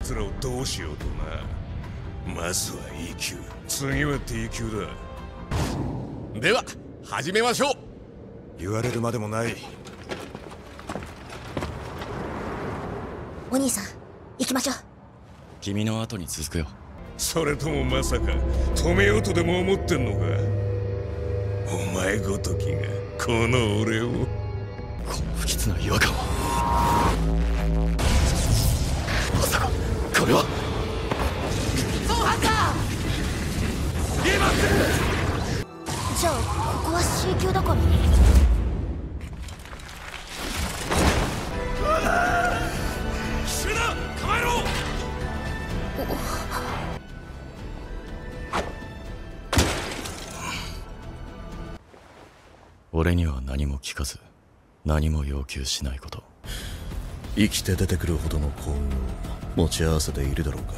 つらをどうしようとな。まずは E 級、次は D 級だ。では始めましょう。言われるまでもない。お兄さん、行きましょう。君の後に続くよ。それともまさか止めようとでも思ってんのか。お前ごときがこの俺を。この不吉な違和感は。まさかこれはそうはさじゃあここは C 級だから奇襲だ、構えろ。俺には何も聞かず何も要求しないこと。生きて出てくるほどの幸運を持ち合わせているだろうか。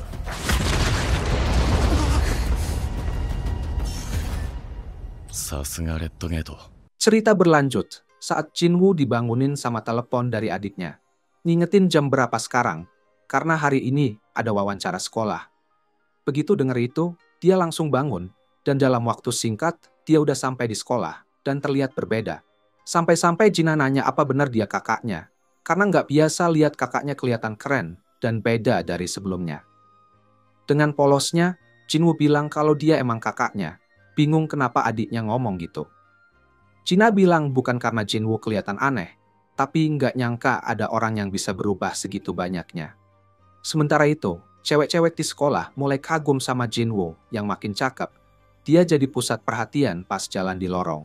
さすがレッドゲート。Cerita berlanjut saat Jinwoo dibangunin sama telepon dari adiknya. Ngingetin jam berapa sekarang, karena hari ini ada wawancara sekolah. Begitu dengar itu, dia langsung bangun, dan dalam waktu singkat, dia udah sampai di sekolah, dan terlihat berbeda. Sampai-sampai Jina nanya apa benar dia kakaknya, karena nggak biasa lihat kakaknya kelihatan keren, dan beda dari sebelumnya. Dengan polosnya, Jinwoo bilang kalau dia emang kakaknya, bingung kenapa adiknya ngomong gitu. Jina bilang bukan karena Jinwoo kelihatan aneh, tapi nggak nyangka ada orang yang bisa berubah segitu banyaknya. Sementara itu, cewek-cewek di sekolah mulai kagum sama Jinwoo yang makin cakep. Dia jadi pusat perhatian pas jalan di lorong.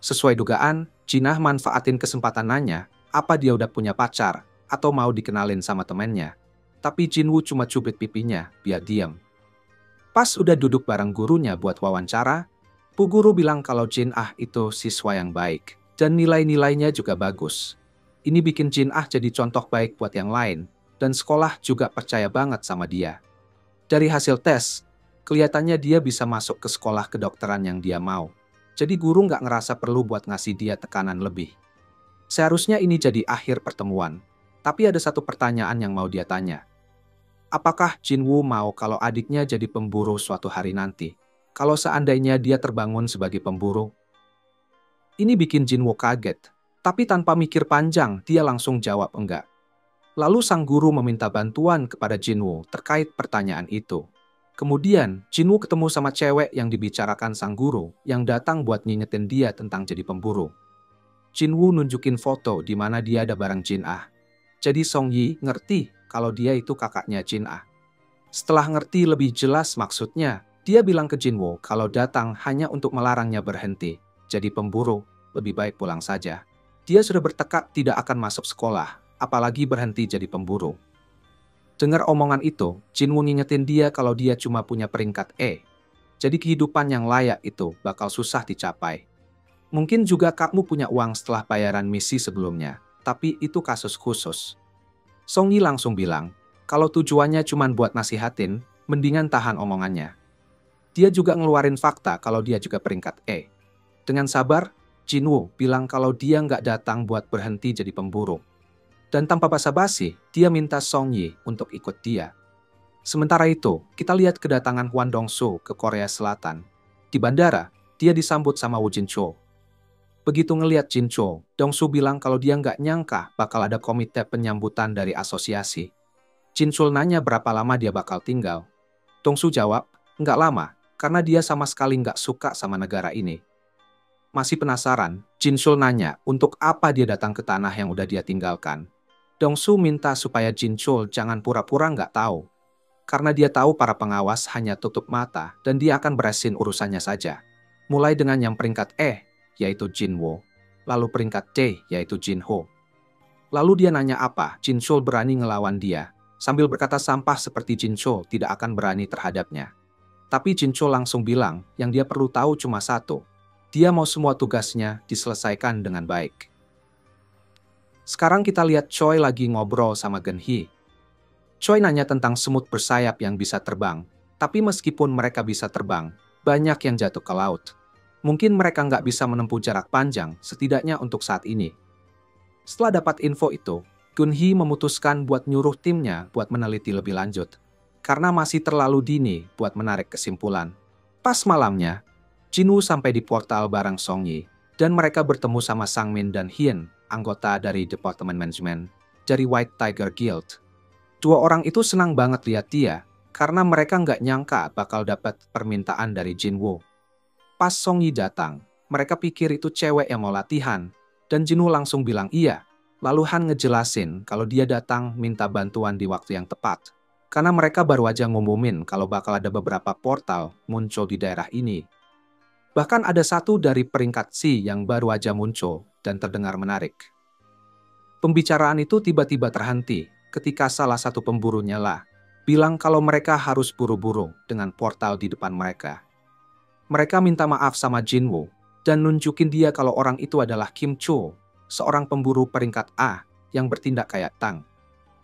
Sesuai dugaan, Jina manfaatin kesempatan nanya apa dia udah punya pacar atau mau dikenalin sama temennya. Tapi Jinwoo cuma cubit pipinya biar diam. Pas udah duduk bareng gurunya buat wawancara, Bu Guru bilang kalau Jin Ah itu siswa yang baik, dan nilai-nilainya juga bagus. Ini bikin Jin Ah jadi contoh baik buat yang lain, dan sekolah juga percaya banget sama dia. Dari hasil tes, kelihatannya dia bisa masuk ke sekolah kedokteran yang dia mau. Jadi guru nggak ngerasa perlu buat ngasih dia tekanan lebih. Seharusnya ini jadi akhir pertemuan, tapi ada satu pertanyaan yang mau dia tanya. Apakah Jinwoo mau kalau adiknya jadi pemburu suatu hari nanti? Kalau seandainya dia terbangun sebagai pemburu? Ini bikin Jinwoo kaget, tapi tanpa mikir panjang dia langsung jawab enggak. Lalu sang guru meminta bantuan kepada Jinwoo terkait pertanyaan itu. Kemudian Jinwoo ketemu sama cewek yang dibicarakan sang guru yang datang buat ngingetin dia tentang jadi pemburu. Jinwoo nunjukin foto di mana dia ada bareng Jin Ah. Jadi Song Yi ngerti kalau dia itu kakaknya Jin Ah. Setelah ngerti lebih jelas maksudnya, dia bilang ke Jinwoo kalau datang hanya untuk melarangnya berhenti. Jadi pemburu, lebih baik pulang saja. Dia sudah bertekad tidak akan masuk sekolah, apalagi berhenti jadi pemburu. Dengar omongan itu, Jinwoo ngingetin dia kalau dia cuma punya peringkat E. Jadi kehidupan yang layak itu bakal susah dicapai. Mungkin juga kamu punya uang setelah bayaran misi sebelumnya, tapi itu kasus khusus. Song Yi langsung bilang, kalau tujuannya cuma buat nasihatin, mendingan tahan omongannya. Dia juga ngeluarin fakta kalau dia juga peringkat E. Dengan sabar, Jinwoo bilang kalau dia nggak datang buat berhenti jadi pemburu. Dan tanpa basa-basi, dia minta Song Yi untuk ikut dia. Sementara itu, kita lihat kedatangan Hwan Dong-soo ke Korea Selatan. Di bandara, dia disambut sama Woo Jin-cho. Begitu ngeliat Jin-cho, Dong-soo bilang kalau dia nggak nyangka bakal ada komite penyambutan dari asosiasi. Jin-cho nanya berapa lama dia bakal tinggal. Dong-soo jawab, nggak lama, karena dia sama sekali nggak suka sama negara ini. Masih penasaran, Jin-chul nanya untuk apa dia datang ke tanah yang udah dia tinggalkan. Dong-soo minta supaya Jin-chul jangan pura-pura nggak tahu. Karena dia tahu para pengawas hanya tutup mata dan dia akan beresin urusannya saja. Mulai dengan yang peringkat E, yaitu Jinwoo. Lalu peringkat D, yaitu Jinho. Lalu dia nanya apa Jin-chul berani ngelawan dia, sambil berkata sampah seperti Jin-chul tidak akan berani terhadapnya. Tapi Jin-cho langsung bilang yang dia perlu tahu cuma satu. Dia mau semua tugasnya diselesaikan dengan baik. Sekarang kita lihat Choi lagi ngobrol sama Gen-hee. Choi nanya tentang semut bersayap yang bisa terbang. Tapi meskipun mereka bisa terbang, banyak yang jatuh ke laut. Mungkin mereka nggak bisa menempuh jarak panjang, setidaknya untuk saat ini. Setelah dapat info itu, Gun-hee memutuskan buat nyuruh timnya buat meneliti lebih lanjut. Karena masih terlalu dini buat menarik kesimpulan. Pas malamnya, Jin-woo sampai di portal bareng Song-yi. Dan mereka bertemu sama Sang-min dan Hyun, anggota dari Departemen Manajemen dari White Tiger Guild. Dua orang itu senang banget lihat dia, karena mereka nggak nyangka bakal dapat permintaan dari Jin-woo. Pas Song-yi datang, mereka pikir itu cewek yang mau latihan, dan Jin-woo langsung bilang iya. Lalu Han ngejelasin kalau dia datang minta bantuan di waktu yang tepat. Karena mereka baru aja ngumumin kalau bakal ada beberapa portal muncul di daerah ini. Bahkan ada satu dari peringkat C yang baru aja muncul dan terdengar menarik. Pembicaraan itu tiba-tiba terhenti ketika salah satu pemburunya lah bilang kalau mereka harus buru-buru dengan portal di depan mereka. Mereka minta maaf sama Jin-woo dan nunjukin dia kalau orang itu adalah Kim Cho, seorang pemburu peringkat A yang bertindak kayak Tang.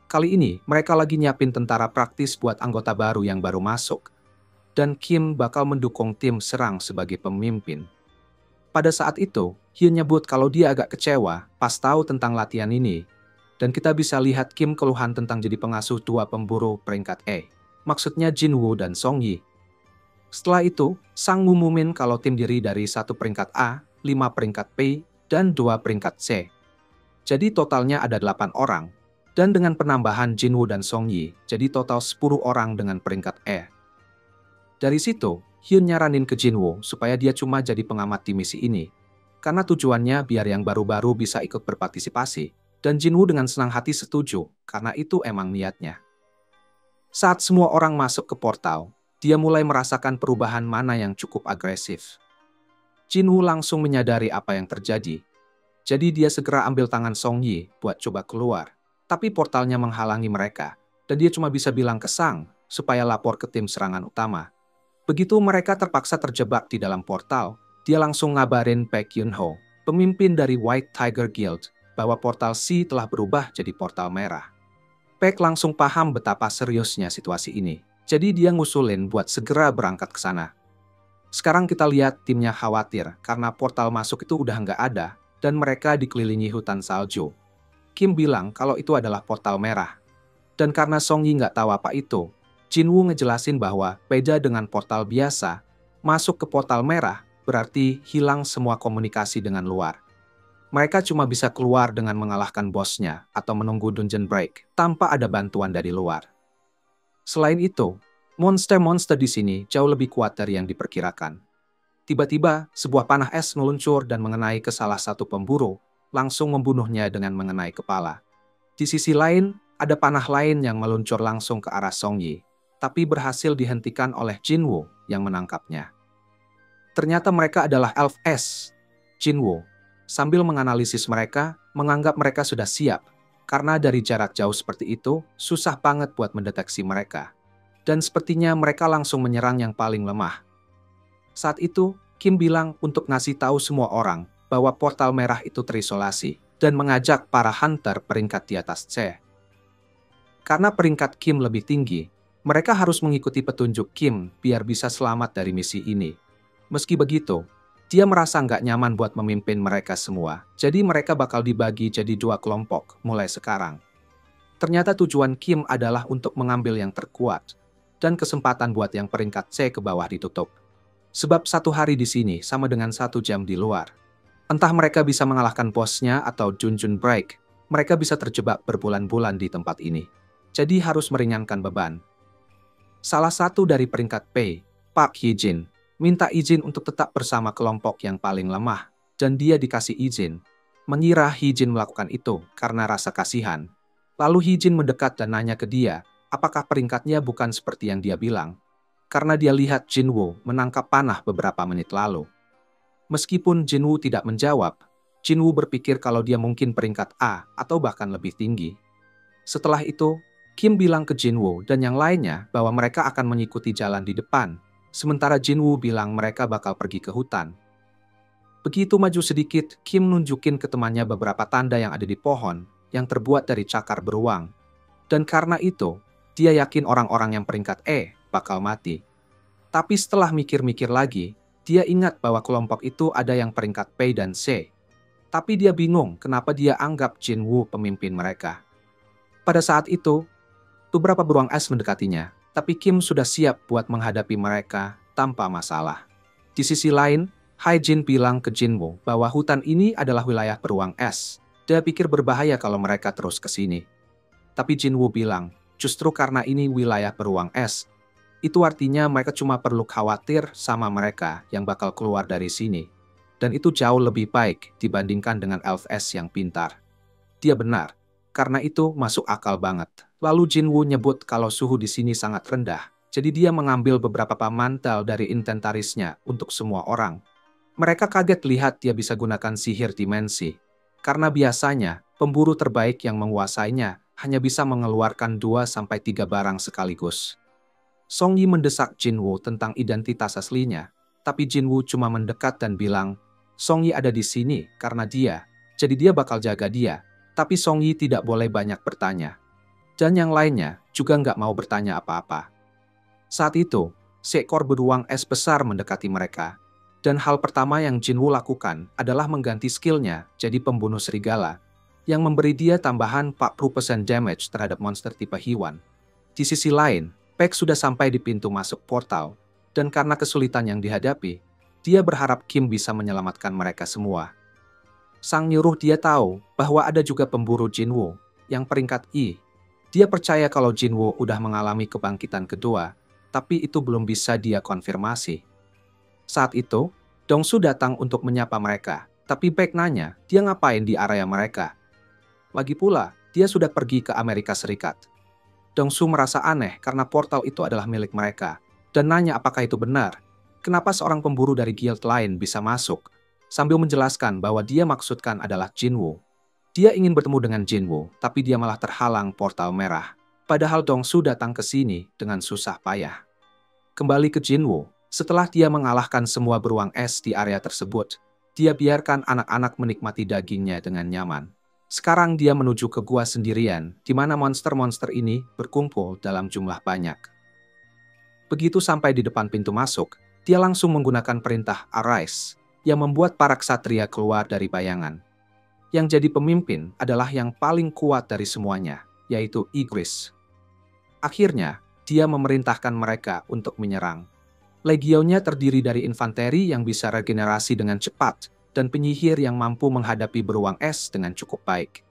Kali ini mereka lagi nyiapin tentara praktis buat anggota baru yang baru masuk. Dan Kim bakal mendukung tim serang sebagai pemimpin. Pada saat itu, Hyun nyebut kalau dia agak kecewa pas tahu tentang latihan ini. Dan kita bisa lihat Kim keluhan tentang jadi pengasuh dua pemburu peringkat E. Maksudnya Jin-woo dan Song-yi. Setelah itu, Sang ngumumin kalau tim diri dari 1 peringkat A, 5 peringkat P, dan 2 peringkat C. Jadi totalnya ada 8 orang. Dan dengan penambahan Jin-woo dan Song-yi, jadi total 10 orang dengan peringkat E. Dari situ, Hyun nyaranin ke Jin-woo supaya dia cuma jadi pengamat di misi ini. Karena tujuannya biar yang baru-baru bisa ikut berpartisipasi. Dan Jin-woo dengan senang hati setuju, karena itu emang niatnya. Saat semua orang masuk ke portal, dia mulai merasakan perubahan mana yang cukup agresif. Jin-woo langsung menyadari apa yang terjadi. Jadi dia segera ambil tangan Song-yi buat coba keluar. Tapi portalnya menghalangi mereka, dan dia cuma bisa bilang ke Sang supaya lapor ke tim serangan utama. Begitu mereka terpaksa terjebak di dalam portal, dia langsung ngabarin Baek Yun-ho, pemimpin dari White Tiger Guild, bahwa portal C telah berubah jadi portal merah. Baek langsung paham betapa seriusnya situasi ini, jadi dia ngusulin buat segera berangkat ke sana. Sekarang kita lihat timnya khawatir karena portal masuk itu udah nggak ada, dan mereka dikelilingi hutan salju. Kim bilang kalau itu adalah portal merah. Dan karena Song-yi nggak tahu apa itu, Jin-woo ngejelasin bahwa beda dengan portal biasa, masuk ke portal merah berarti hilang semua komunikasi dengan luar. Mereka cuma bisa keluar dengan mengalahkan bosnya atau menunggu dungeon break tanpa ada bantuan dari luar. Selain itu, monster-monster di sini jauh lebih kuat dari yang diperkirakan. Tiba-tiba, sebuah panah es meluncur dan mengenai ke salah satu pemburu, langsung membunuhnya dengan mengenai kepala. Di sisi lain, ada panah lain yang meluncur langsung ke arah Song-yi, tapi berhasil dihentikan oleh Jin-woo yang menangkapnya. Ternyata mereka adalah Elf S. Jin-woo, sambil menganalisis mereka, menganggap mereka sudah siap, karena dari jarak jauh seperti itu, susah banget buat mendeteksi mereka. Dan sepertinya mereka langsung menyerang yang paling lemah. Saat itu, Kim bilang untuk ngasih tahu semua orang bahwa portal merah itu terisolasi dan mengajak para hunter peringkat di atas C. Karena peringkat Kim lebih tinggi, mereka harus mengikuti petunjuk Kim biar bisa selamat dari misi ini. Meski begitu, dia merasa nggak nyaman buat memimpin mereka semua, jadi mereka bakal dibagi jadi 2 kelompok mulai sekarang. Ternyata tujuan Kim adalah untuk mengambil yang terkuat, dan kesempatan buat yang peringkat C ke bawah ditutup. Sebab 1 hari di sini sama dengan 1 jam di luar. Entah mereka bisa mengalahkan bosnya atau dungeon break, mereka bisa terjebak berbulan-bulan di tempat ini. Jadi harus meringankan beban. Salah satu dari peringkat P, Park Hee-jin, minta izin untuk tetap bersama kelompok yang paling lemah, dan dia dikasih izin. Mengira Hee-jin melakukan itu karena rasa kasihan. Lalu Hee-jin mendekat dan nanya ke dia, apakah peringkatnya bukan seperti yang dia bilang. Karena dia lihat Jin-woo menangkap panah beberapa menit lalu. Meskipun Jin-woo tidak menjawab, Jin-woo berpikir kalau dia mungkin peringkat A atau bahkan lebih tinggi. Setelah itu, Kim bilang ke Jin-woo dan yang lainnya bahwa mereka akan mengikuti jalan di depan, sementara Jin-woo bilang mereka bakal pergi ke hutan. Begitu maju sedikit, Kim nunjukin ke temannya beberapa tanda yang ada di pohon yang terbuat dari cakar beruang. Dan karena itu, dia yakin orang-orang yang peringkat E bakal mati. Tapi setelah mikir-mikir lagi, dia ingat bahwa kelompok itu ada yang peringkat P dan C. Tapi dia bingung kenapa dia anggap Jin-woo pemimpin mereka. Pada saat itu, beberapa beruang es mendekatinya, tapi Kim sudah siap buat menghadapi mereka tanpa masalah. Di sisi lain, Hai Jin bilang ke Jinwoo bahwa hutan ini adalah wilayah beruang es. Dia pikir berbahaya kalau mereka terus ke sini. Tapi Jinwoo bilang, justru karena ini wilayah beruang es, itu artinya mereka cuma perlu khawatir sama mereka yang bakal keluar dari sini. Dan itu jauh lebih baik dibandingkan dengan elf es yang pintar. Dia benar, karena itu masuk akal banget. Lalu Jinwoo nyebut kalau suhu di sini sangat rendah, jadi dia mengambil beberapa mantel dari inventarisnya untuk semua orang. Mereka kaget lihat dia bisa gunakan sihir dimensi, karena biasanya pemburu terbaik yang menguasainya hanya bisa mengeluarkan 2-3 barang sekaligus. Song Yi mendesak Jinwoo tentang identitas aslinya, tapi Jinwoo cuma mendekat dan bilang, Song Yi ada di sini karena dia, jadi dia bakal jaga dia, tapi Song Yi tidak boleh banyak bertanya. Dan yang lainnya juga nggak mau bertanya apa-apa. Saat itu, seekor beruang es besar mendekati mereka. Dan hal pertama yang Jinwoo lakukan adalah mengganti skillnya jadi pembunuh serigala, yang memberi dia tambahan 40% damage terhadap monster tipe Hiwan. Di sisi lain, Paik sudah sampai di pintu masuk portal, dan karena kesulitan yang dihadapi, dia berharap Kim bisa menyelamatkan mereka semua. Sang nyuruh dia tahu bahwa ada juga pemburu Jinwoo, yang peringkat I. Dia percaya kalau Jinwoo udah mengalami kebangkitan kedua, tapi itu belum bisa dia konfirmasi. Saat itu, Dongsu datang untuk menyapa mereka, tapi Paik nanya dia ngapain di area mereka. Lagi pula, dia sudah pergi ke Amerika Serikat. Dongsu merasa aneh karena portal itu adalah milik mereka, dan nanya apakah itu benar. Kenapa seorang pemburu dari guild lain bisa masuk, sambil menjelaskan bahwa dia maksudkan adalah Jinwoo. Dia ingin bertemu dengan Jinwoo, tapi dia malah terhalang portal merah. Padahal Dongsu datang ke sini dengan susah payah. Kembali ke Jinwoo. Setelah dia mengalahkan semua beruang es di area tersebut, dia biarkan anak-anak menikmati dagingnya dengan nyaman. Sekarang dia menuju ke gua sendirian, di mana monster-monster ini berkumpul dalam jumlah banyak. Begitu sampai di depan pintu masuk, dia langsung menggunakan perintah Arise, yang membuat para ksatria keluar dari bayangan. Yang jadi pemimpin adalah yang paling kuat dari semuanya, yaitu Igris. Akhirnya, dia memerintahkan mereka untuk menyerang. Legionnya terdiri dari infanteri yang bisa regenerasi dengan cepat dan penyihir yang mampu menghadapi beruang es dengan cukup baik.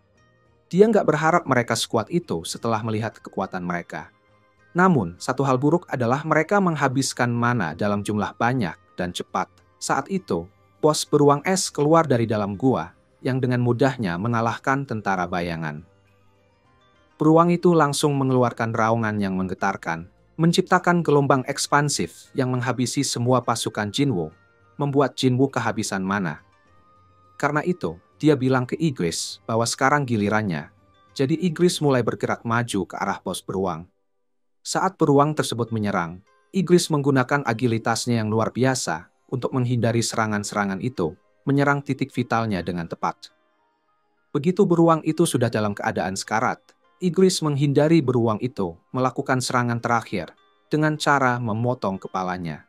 Dia nggak berharap mereka sekuat itu setelah melihat kekuatan mereka. Namun, satu hal buruk adalah mereka menghabiskan mana dalam jumlah banyak dan cepat. Saat itu, bos beruang es keluar dari dalam gua yang dengan mudahnya mengalahkan tentara bayangan. Beruang itu langsung mengeluarkan raungan yang menggetarkan, menciptakan gelombang ekspansif yang menghabisi semua pasukan Jinwoo, membuat Jinwoo kehabisan mana. Karena itu, dia bilang ke Igris bahwa sekarang gilirannya, jadi Igris mulai bergerak maju ke arah bos beruang. Saat beruang tersebut menyerang, Igris menggunakan agilitasnya yang luar biasa untuk menghindari serangan-serangan itu, menyerang titik vitalnya dengan tepat. Begitu beruang itu sudah dalam keadaan sekarat, Igris menghindari beruang itu melakukan serangan terakhir dengan cara memotong kepalanya.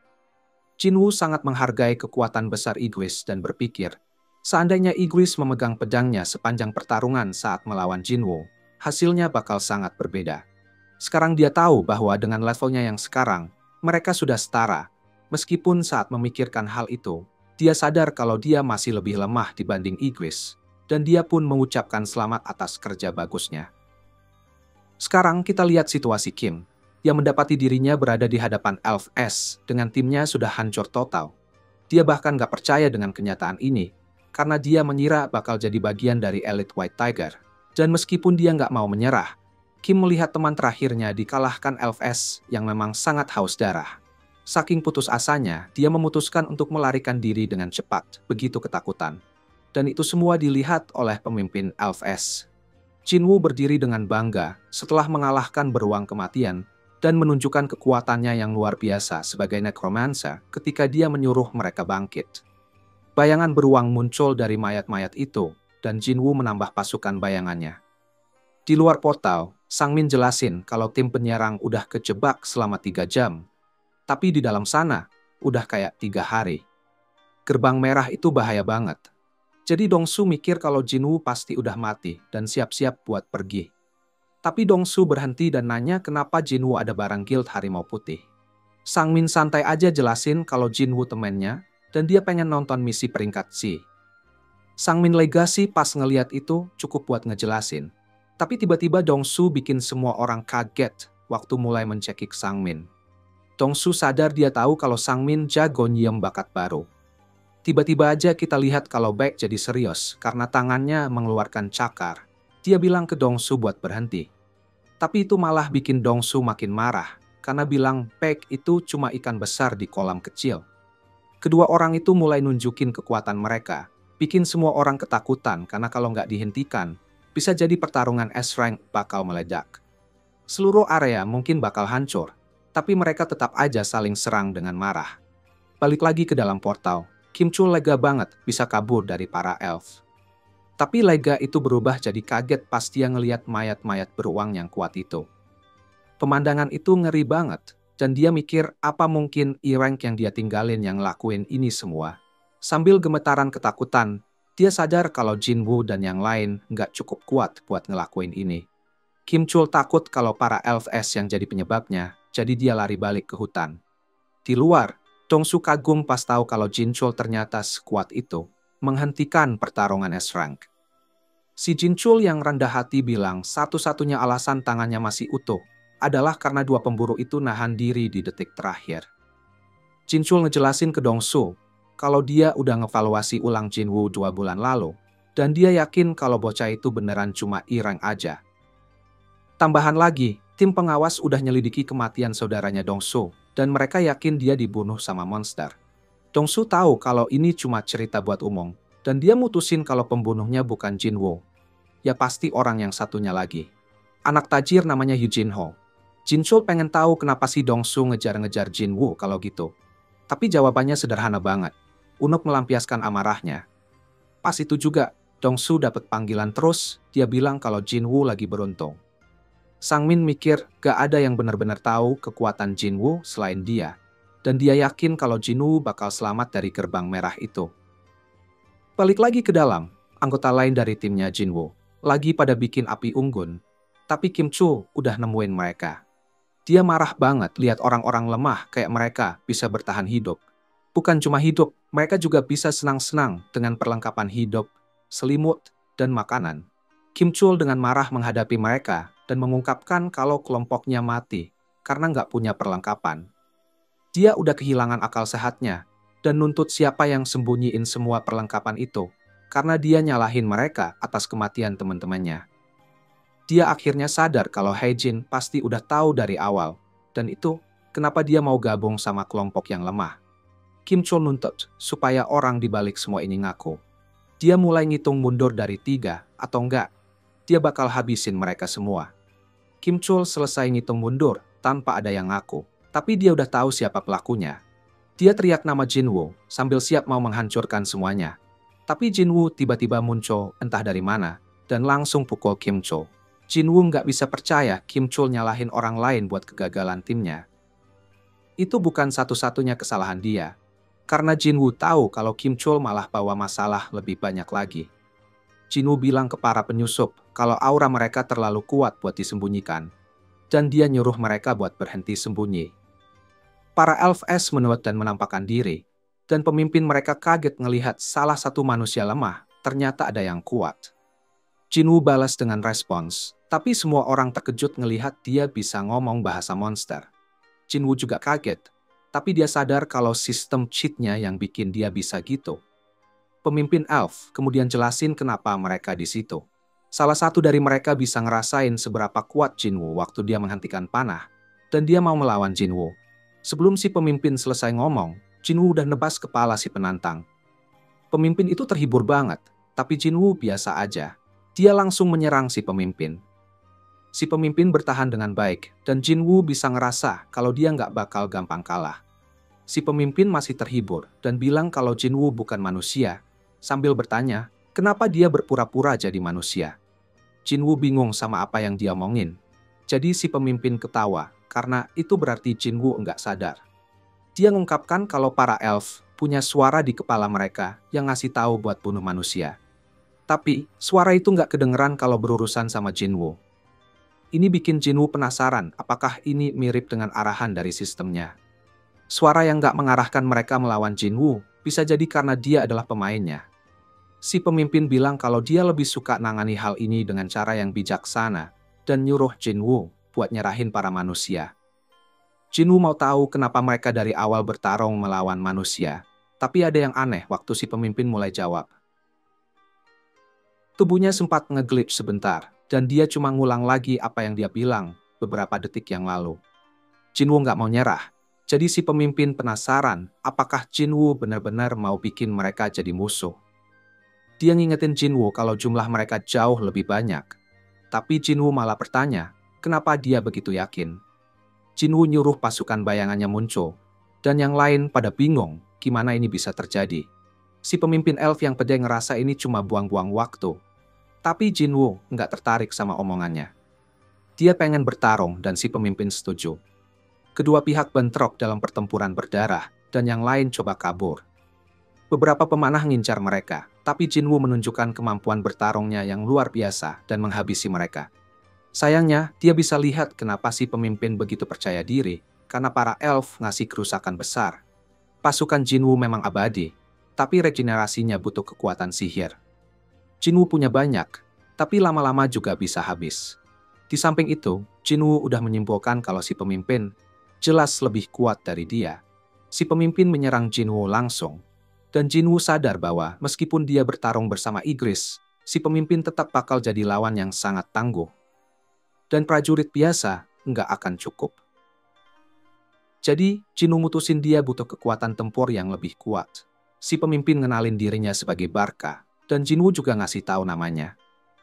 Jinwoo sangat menghargai kekuatan besar Igris dan berpikir, seandainya Igris memegang pedangnya sepanjang pertarungan saat melawan Jinwoo, hasilnya bakal sangat berbeda. Sekarang dia tahu bahwa dengan levelnya yang sekarang, mereka sudah setara. Meskipun saat memikirkan hal itu, dia sadar kalau dia masih lebih lemah dibanding Igris, dan dia pun mengucapkan selamat atas kerja bagusnya. Sekarang kita lihat situasi Kim, yang mendapati dirinya berada di hadapan Elf S dengan timnya sudah hancur total. Dia bahkan gak percaya dengan kenyataan ini, karena dia mengira bakal jadi bagian dari Elite White Tiger. Dan meskipun dia gak mau menyerah, Kim melihat teman terakhirnya dikalahkan Elf S yang memang sangat haus darah. Saking putus asanya, dia memutuskan untuk melarikan diri dengan cepat, begitu ketakutan. Dan itu semua dilihat oleh pemimpin Elf S. Jinwoo berdiri dengan bangga setelah mengalahkan beruang kematian dan menunjukkan kekuatannya yang luar biasa sebagai necromancer ketika dia menyuruh mereka bangkit. Bayangan beruang muncul dari mayat-mayat itu dan Jinwoo menambah pasukan bayangannya. Di luar portal, Sang Min jelasin kalau tim penyerang udah kejebak selama 3 jam. Tapi di dalam sana, udah kayak 3 hari. Gerbang merah itu bahaya banget. Jadi Dongsu mikir kalau Jinwoo pasti udah mati dan siap-siap buat pergi. Tapi Dongsu berhenti dan nanya kenapa Jinwoo ada barang Guild Harimau Putih. Sangmin santai aja jelasin kalau Jinwoo temennya dan dia pengen nonton misi peringkat C. Sangmin legasi pas ngeliat itu cukup buat ngejelasin. Tapi tiba-tiba Dongsu bikin semua orang kaget waktu mulai mencekik Sangmin. Dongsu sadar dia tahu kalau Sangmin jago nyiem bakat baru. Tiba-tiba aja kita lihat kalau Baek jadi serius karena tangannya mengeluarkan cakar. Dia bilang ke Dongsu buat berhenti. Tapi itu malah bikin Dongsu makin marah karena bilang Baek itu cuma ikan besar di kolam kecil. Kedua orang itu mulai nunjukin kekuatan mereka, bikin semua orang ketakutan karena kalau nggak dihentikan, bisa jadi pertarungan S-Rank bakal meledak. Seluruh area mungkin bakal hancur, tapi mereka tetap aja saling serang dengan marah. Balik lagi ke dalam portal, Kim Chul lega banget bisa kabur dari para elf. Tapi lega itu berubah jadi kaget pas dia ngeliat mayat-mayat beruang yang kuat itu. Pemandangan itu ngeri banget, dan dia mikir apa mungkin E-Rank yang dia tinggalin yang ngelakuin ini semua. Sambil gemetaran ketakutan, dia sadar kalau Jinwoo dan yang lain nggak cukup kuat buat ngelakuin ini. Kim Chul takut kalau para elf S yang jadi penyebabnya, jadi dia lari balik ke hutan. Di luar, Dongsu kagum pas tahu kalau Jin Chul ternyata sekuat itu, menghentikan pertarungan S-Rank. Si Jin Chul yang rendah hati bilang satu-satunya alasan tangannya masih utuh adalah karena dua pemburu itu nahan diri di detik terakhir. Jin Chul ngejelasin ke Dongsu kalau dia udah ngevaluasi ulang Jinwoo 2 bulan lalu, dan dia yakin kalau bocah itu beneran cuma E-Rank aja. Tambahan lagi, tim pengawas udah nyelidiki kematian saudaranya Dongsu, dan mereka yakin dia dibunuh sama monster. Dongsu tahu kalau ini cuma cerita buat umum, dan dia mutusin kalau pembunuhnya bukan Jinwoo. Ya pasti orang yang satunya lagi. Anak tajir namanya Eugene Ho. Jin Chul pengen tahu kenapa si Dongsu ngejar-ngejar Jinwoo kalau gitu. Tapi jawabannya sederhana banget. Untuk melampiaskan amarahnya. Pas itu juga, Dongsu dapat panggilan terus, dia bilang kalau Jinwoo lagi beruntung. Sangmin mikir gak ada yang benar-benar tahu kekuatan Jinwoo selain dia, dan dia yakin kalau Jinwoo bakal selamat dari gerbang merah itu. Balik lagi ke dalam, anggota lain dari timnya Jinwoo lagi pada bikin api unggun, tapi Kim Chul udah nemuin mereka. Dia marah banget lihat orang-orang lemah kayak mereka bisa bertahan hidup. Bukan cuma hidup, mereka juga bisa senang-senang dengan perlengkapan hidup, selimut, dan makanan. Kim Chul dengan marah menghadapi mereka dan mengungkapkan kalau kelompoknya mati karena nggak punya perlengkapan. Dia udah kehilangan akal sehatnya dan nuntut siapa yang sembunyiin semua perlengkapan itu karena dia nyalahin mereka atas kematian teman-temannya. Dia akhirnya sadar kalau Haejin pasti udah tahu dari awal, dan itu kenapa dia mau gabung sama kelompok yang lemah. Kim Chul nuntut supaya orang di balik semua ini ngaku. Dia mulai ngitung mundur dari 3, atau enggak, dia bakal habisin mereka semua. Kim Chul selesai ngitung mundur tanpa ada yang ngaku, tapi dia udah tahu siapa pelakunya. Dia teriak nama Jinwoo sambil siap mau menghancurkan semuanya. Tapi Jinwoo tiba-tiba muncul entah dari mana dan langsung pukul Kim Chul. Jinwoo nggak bisa percaya Kim Chul nyalahin orang lain buat kegagalan timnya. Itu bukan satu-satunya kesalahan dia. Karena Jinwoo tahu kalau Kim Chul malah bawa masalah lebih banyak lagi. Jinwoo bilang ke para penyusup kalau aura mereka terlalu kuat buat disembunyikan. Dan dia nyuruh mereka buat berhenti sembunyi. Para Elf S menurut dan menampakkan diri. Dan pemimpin mereka kaget ngelihat salah satu manusia lemah ternyata ada yang kuat. Jinwoo balas dengan respons, tapi semua orang terkejut ngelihat dia bisa ngomong bahasa monster. Jinwoo juga kaget. Tapi dia sadar kalau sistem cheat-nya yang bikin dia bisa gitu. Pemimpin Elf kemudian jelasin kenapa mereka di situ. Salah satu dari mereka bisa ngerasain seberapa kuat Jinwoo waktu dia menghentikan panah, dan dia mau melawan Jinwoo. Sebelum si pemimpin selesai ngomong, Jinwoo udah nebas kepala si penantang. Pemimpin itu terhibur banget, tapi Jinwoo biasa aja. Dia langsung menyerang si pemimpin. Si pemimpin bertahan dengan baik, dan Jinwoo bisa ngerasa kalau dia nggak bakal gampang kalah. Si pemimpin masih terhibur dan bilang kalau Jinwoo bukan manusia, sambil bertanya, kenapa dia berpura-pura jadi manusia. Jinwoo bingung sama apa yang dia omongin. Jadi si pemimpin ketawa, karena itu berarti Jinwoo nggak sadar. Dia mengungkapkan kalau para elf punya suara di kepala mereka yang ngasih tahu buat bunuh manusia. Tapi, suara itu nggak kedengeran kalau berurusan sama Jinwoo. Ini bikin Jinwoo penasaran apakah ini mirip dengan arahan dari sistemnya. Suara yang gak mengarahkan mereka melawan Jinwoo bisa jadi karena dia adalah pemainnya. Si pemimpin bilang kalau dia lebih suka nangani hal ini dengan cara yang bijaksana dan nyuruh Jinwoo buat nyerahin para manusia. Jinwoo mau tahu kenapa mereka dari awal bertarung melawan manusia, tapi ada yang aneh waktu si pemimpin mulai jawab. Tubuhnya sempat nge-glitch sebentar, dan dia cuma ngulang lagi apa yang dia bilang beberapa detik yang lalu. Jinwoo nggak mau nyerah, jadi si pemimpin penasaran apakah Jinwoo benar-benar mau bikin mereka jadi musuh. Dia ngingetin Jinwoo kalau jumlah mereka jauh lebih banyak, tapi Jinwoo malah bertanya kenapa dia begitu yakin. Jinwoo nyuruh pasukan bayangannya muncul, dan yang lain pada bingung gimana ini bisa terjadi. Si pemimpin elf yang pede ngerasa ini cuma buang-buang waktu. Tapi Jinwoo nggak tertarik sama omongannya. Dia pengen bertarung dan si pemimpin setuju. Kedua pihak bentrok dalam pertempuran berdarah dan yang lain coba kabur. Beberapa pemanah ngincar mereka, tapi Jinwoo menunjukkan kemampuan bertarungnya yang luar biasa dan menghabisi mereka. Sayangnya, dia bisa lihat kenapa si pemimpin begitu percaya diri, karena para elf ngasih kerusakan besar. Pasukan Jinwoo memang abadi, tapi regenerasinya butuh kekuatan sihir. Jinwoo punya banyak, tapi lama-lama juga bisa habis. Di samping itu, Jinwoo udah menyimpulkan kalau si pemimpin jelas lebih kuat dari dia. Si pemimpin menyerang Jinwoo langsung, dan Jinwoo sadar bahwa meskipun dia bertarung bersama Igris, si pemimpin tetap bakal jadi lawan yang sangat tangguh. Dan prajurit biasa nggak akan cukup. Jadi, Jinwoo mutusin dia butuh kekuatan tempur yang lebih kuat. Si pemimpin ngenalin dirinya sebagai Barca, dan Jinwoo juga ngasih tahu namanya.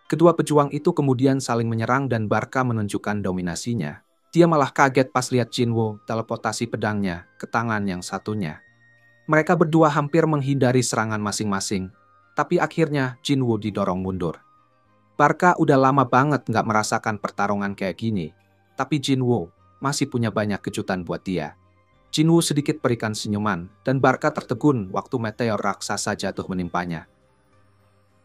Kedua pejuang itu kemudian saling menyerang dan Barca menunjukkan dominasinya. Dia malah kaget pas lihat Jinwoo teleportasi pedangnya ke tangan yang satunya. Mereka berdua hampir menghindari serangan masing-masing, tapi akhirnya Jinwoo didorong mundur. Barca udah lama banget nggak merasakan pertarungan kayak gini, tapi Jinwoo masih punya banyak kejutan buat dia. Jinwoo sedikit berikan senyuman, dan Barca tertegun waktu meteor raksasa jatuh menimpanya.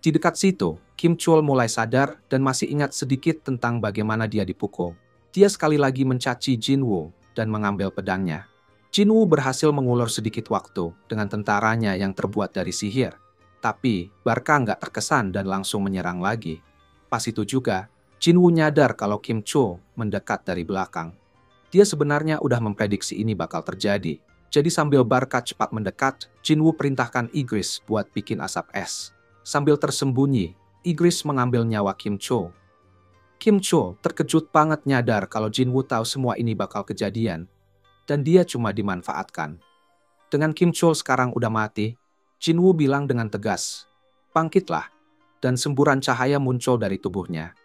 Di dekat situ, Kim Chul mulai sadar dan masih ingat sedikit tentang bagaimana dia dipukul. Dia sekali lagi mencaci Jinwoo dan mengambil pedangnya. Jinwoo berhasil mengulur sedikit waktu dengan tentaranya yang terbuat dari sihir. Tapi, Barca nggak terkesan dan langsung menyerang lagi. Pas itu juga, Jinwoo nyadar kalau Kim Chul mendekat dari belakang. Dia sebenarnya udah memprediksi ini bakal terjadi. Jadi sambil Barca cepat mendekat, Jinwoo perintahkan Igris buat bikin asap es. Sambil tersembunyi, Igris mengambil nyawa Kim Chul. Kim Chul terkejut banget nyadar kalau Jinwoo tahu semua ini bakal kejadian, dan dia cuma dimanfaatkan. Dengan Kim Chul sekarang udah mati, Jinwoo bilang dengan tegas, "Bangkitlah," dan semburan cahaya muncul dari tubuhnya.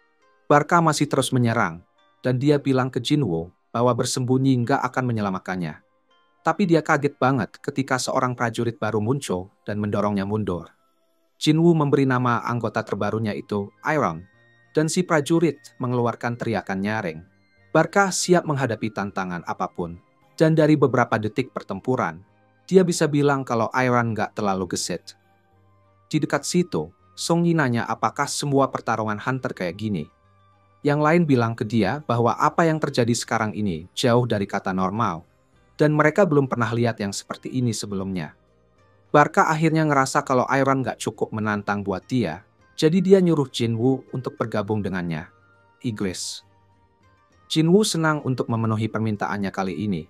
Barca masih terus menyerang, dan dia bilang ke Jinwoo bahwa bersembunyi nggak akan menyelamatkannya. Tapi dia kaget banget ketika seorang prajurit baru muncul dan mendorongnya mundur. Jinwoo memberi nama anggota terbarunya itu Iron, dan si prajurit mengeluarkan teriakan nyaring. Barca siap menghadapi tantangan apapun, dan dari beberapa detik pertempuran, dia bisa bilang kalau Iron nggak terlalu gesit. Di dekat situ, Song Yi nanya apakah semua pertarungan hunter kayak gini. Yang lain bilang ke dia bahwa apa yang terjadi sekarang ini jauh dari kata normal, dan mereka belum pernah lihat yang seperti ini sebelumnya. Barca akhirnya ngerasa kalau Iron nggak cukup menantang buat dia, jadi dia nyuruh Jinwoo untuk bergabung dengannya. Igris. Jinwoo senang untuk memenuhi permintaannya kali ini,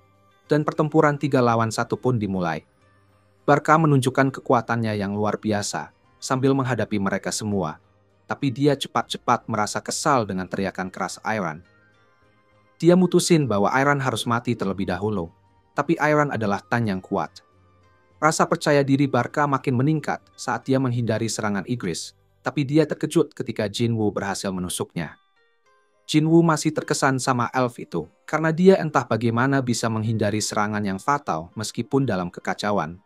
dan pertempuran 3 lawan 1 pun dimulai. Barca menunjukkan kekuatannya yang luar biasa, sambil menghadapi mereka semua, tapi dia cepat-cepat merasa kesal dengan teriakan keras Iron. Dia mutusin bahwa Iron harus mati terlebih dahulu, tapi Iron adalah Tan yang kuat. Rasa percaya diri Barca makin meningkat saat dia menghindari serangan Igris, tapi dia terkejut ketika Jinwoo berhasil menusuknya. Jinwoo masih terkesan sama elf itu, karena dia entah bagaimana bisa menghindari serangan yang fatal meskipun dalam kekacauan.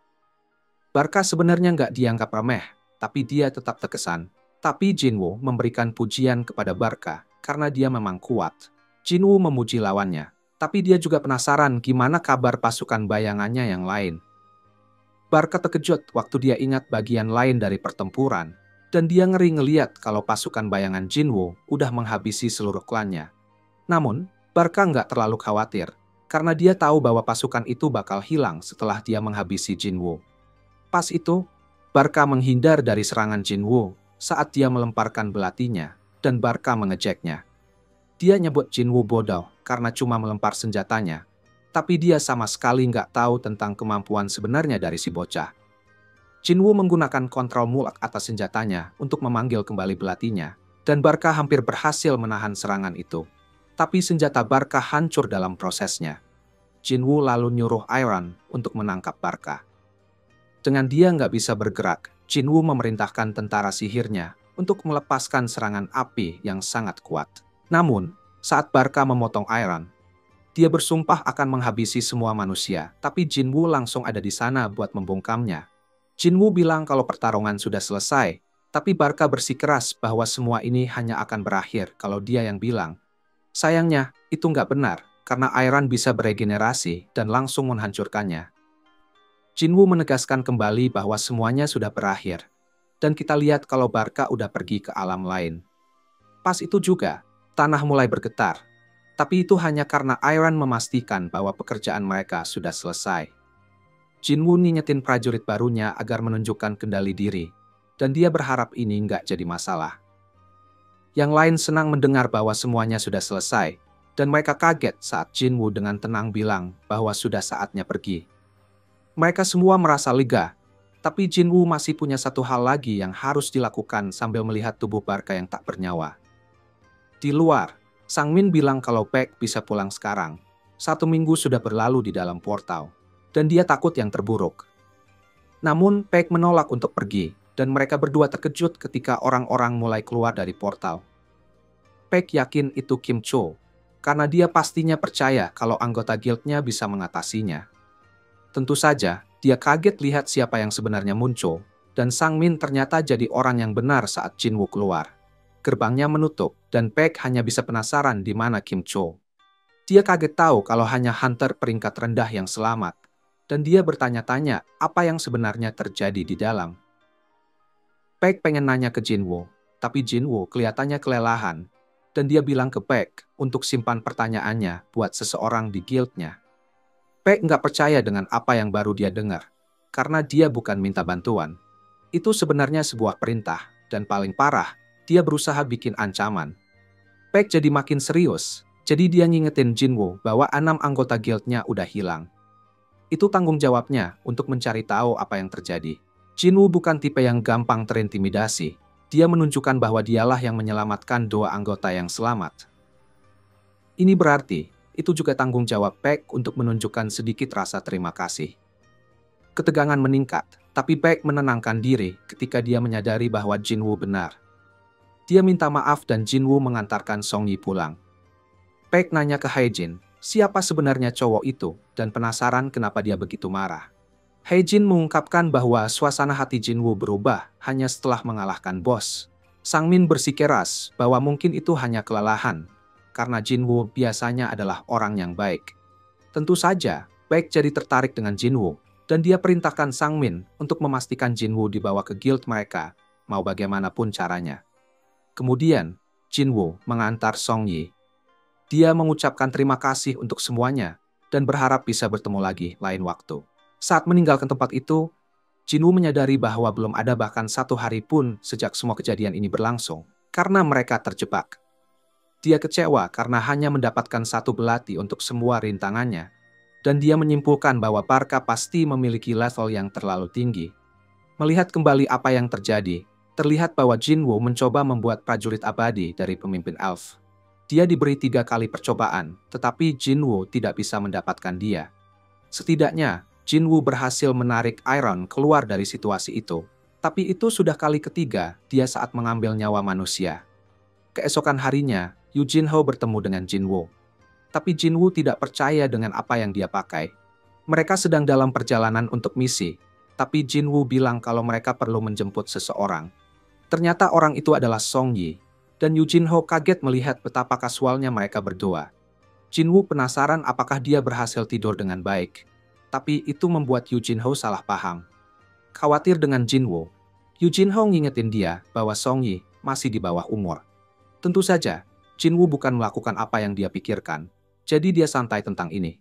Barca sebenarnya nggak dianggap remeh, tapi dia tetap terkesan. Tapi Jinwoo memberikan pujian kepada Barca karena dia memang kuat. Jinwoo memuji lawannya, tapi dia juga penasaran gimana kabar pasukan bayangannya yang lain. Barca terkejut waktu dia ingat bagian lain dari pertempuran, dan dia ngeri ngeliat kalau pasukan bayangan Jinwoo udah menghabisi seluruh klannya. Namun, Barca nggak terlalu khawatir, karena dia tahu bahwa pasukan itu bakal hilang setelah dia menghabisi Jinwoo. Pas itu, Barca menghindar dari serangan Jinwoo saat dia melemparkan belatinya, dan Barca mengejeknya. Dia nyebut Jinwoo bodoh karena cuma melempar senjatanya, tapi dia sama sekali nggak tahu tentang kemampuan sebenarnya dari si bocah. Jinwoo menggunakan kontrol mutlak atas senjatanya untuk memanggil kembali belatinya, dan Barca hampir berhasil menahan serangan itu. Tapi senjata Barca hancur dalam prosesnya. Jinwoo lalu nyuruh Iron untuk menangkap Barca. Dengan dia nggak bisa bergerak, Jinwoo memerintahkan tentara sihirnya untuk melepaskan serangan api yang sangat kuat. Namun, saat Barca memotong Iron, dia bersumpah akan menghabisi semua manusia, tapi Jinwoo langsung ada di sana buat membungkamnya. Jinwoo bilang kalau pertarungan sudah selesai, tapi Barca bersikeras bahwa semua ini hanya akan berakhir kalau dia yang bilang. Sayangnya, itu nggak benar, karena Iron bisa beregenerasi dan langsung menghancurkannya. Jinwoo menegaskan kembali bahwa semuanya sudah berakhir, dan kita lihat kalau Barca udah pergi ke alam lain. Pas itu juga, tanah mulai bergetar, tapi itu hanya karena Iron memastikan bahwa pekerjaan mereka sudah selesai. Jinwoo ngingetin prajurit barunya agar menunjukkan kendali diri, dan dia berharap ini nggak jadi masalah. Yang lain senang mendengar bahwa semuanya sudah selesai, dan mereka kaget saat Jinwoo dengan tenang bilang bahwa sudah saatnya pergi. Mereka semua merasa lega, tapi Jinwoo masih punya satu hal lagi yang harus dilakukan sambil melihat tubuh Barca yang tak bernyawa. Di luar, Sangmin bilang kalau Paik bisa pulang sekarang. 1 minggu sudah berlalu di dalam portal, dan dia takut yang terburuk. Namun, Paik menolak untuk pergi, dan mereka berdua terkejut ketika orang-orang mulai keluar dari portal. Paik yakin itu Kim Cho, karena dia pastinya percaya kalau anggota guildnya bisa mengatasinya. Tentu saja, dia kaget lihat siapa yang sebenarnya muncul, dan Sangmin ternyata jadi orang yang benar saat Jinwoo keluar. Gerbangnya menutup, dan Paik hanya bisa penasaran di mana Kim Cho. Dia kaget tahu kalau hanya hunter peringkat rendah yang selamat, dan dia bertanya-tanya apa yang sebenarnya terjadi di dalam. Paik pengen nanya ke Jinwoo, tapi Jinwoo kelihatannya kelelahan, dan dia bilang ke Paik untuk simpan pertanyaannya buat seseorang di guildnya. Paik nggak percaya dengan apa yang baru dia dengar, karena dia bukan minta bantuan. Itu sebenarnya sebuah perintah, dan paling parah, dia berusaha bikin ancaman. Paik jadi makin serius, jadi dia ngingetin Jinwoo bahwa 6 anggota guildnya udah hilang. Itu tanggung jawabnya untuk mencari tahu apa yang terjadi. Jinwoo bukan tipe yang gampang terintimidasi. Dia menunjukkan bahwa dialah yang menyelamatkan 2 anggota yang selamat. Ini berarti, itu juga tanggung jawab Paik untuk menunjukkan sedikit rasa terima kasih. Ketegangan meningkat, tapi Paik menenangkan diri ketika dia menyadari bahwa Jinwoo benar. Dia minta maaf dan Jinwoo mengantarkan Songyi pulang. Paik nanya ke Haejin, siapa sebenarnya cowok itu, dan penasaran kenapa dia begitu marah. Haejin mengungkapkan bahwa suasana hati Jinwoo berubah hanya setelah mengalahkan bos. Sangmin bersikeras bahwa mungkin itu hanya kelelahan, karena Jinwoo biasanya adalah orang yang baik. Tentu saja, Paik jadi tertarik dengan Jinwoo, dan dia perintahkan Sangmin untuk memastikan Jinwoo dibawa ke guild mereka, mau bagaimanapun caranya. Kemudian, Jinwoo mengantar Songyi. Dia mengucapkan terima kasih untuk semuanya, dan berharap bisa bertemu lagi lain waktu. Saat meninggalkan tempat itu, Jinwoo menyadari bahwa belum ada bahkan 1 hari pun sejak semua kejadian ini berlangsung, karena mereka terjebak. Dia kecewa karena hanya mendapatkan 1 belati untuk semua rintangannya, dan dia menyimpulkan bahwa Barca pasti memiliki level yang terlalu tinggi. Melihat kembali apa yang terjadi, terlihat bahwa Jinwoo mencoba membuat prajurit abadi dari pemimpin elf. Dia diberi 3 kali percobaan, tetapi Jinwoo tidak bisa mendapatkan dia. Setidaknya, Jinwoo berhasil menarik Iron keluar dari situasi itu, tapi itu sudah kali ketiga dia saat mengambil nyawa manusia. Keesokan harinya, Yu Jinho bertemu dengan Jinwoo. Tapi Jinwoo tidak percaya dengan apa yang dia pakai. Mereka sedang dalam perjalanan untuk misi, tapi Jinwoo bilang kalau mereka perlu menjemput seseorang. Ternyata orang itu adalah Songyi, dan Yu Jinho kaget melihat betapa kasualnya mereka berdua. Jinwoo penasaran apakah dia berhasil tidur dengan baik, tapi itu membuat Yu Jinho salah paham. Khawatir dengan Jinwoo, Yu Jinho ngingetin dia bahwa Songyi masih di bawah umur. Tentu saja, Jinwoo bukan melakukan apa yang dia pikirkan, jadi dia santai tentang ini.